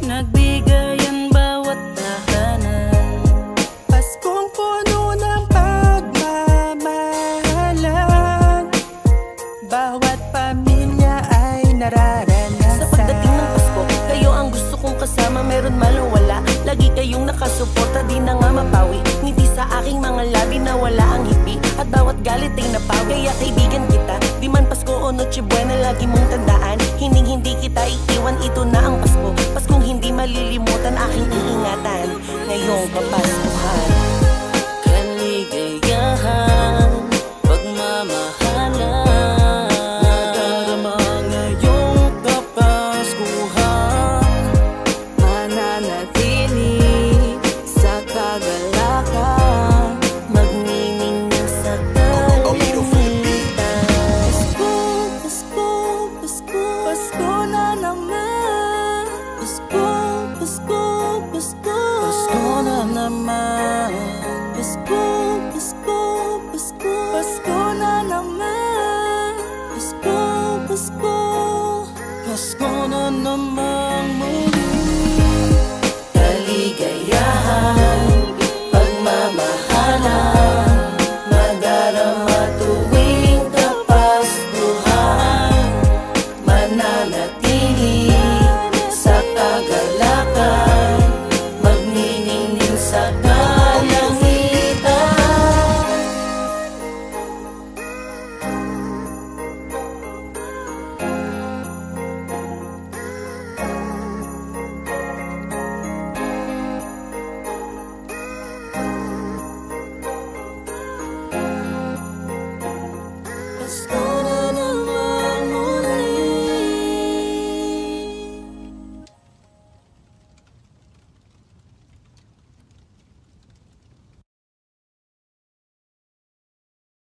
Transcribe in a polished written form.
nagbigay ang bawat tahanan. Paskong puno ng pagmamahalan, bawat pamilya ay nararanasan. Sa pagdating ng Pasko, kayo ang gusto kong kasama. Meron man o wala, lagi kayong nakasuporta, di na nga mapawi. Ngiti sa aking mga labi na wala ang hipi, at bawat galit ay napawi. Kaya kaibigan kita, di man Pasko o Noche Buena, lagi mong tandaan, hindi kita iiwan, ito na ang Pasko. Paskong hindi malilimutan, aking iingatan ngayong Kapaskuhan. Kaligayahan, pagmamahalan, nadarama ngayong Kapaskuhan. Mananatili sa kagalakan, magniningning sa kalangitan. Pasko, Pasko, Pasko, Pasko na naman. Pasko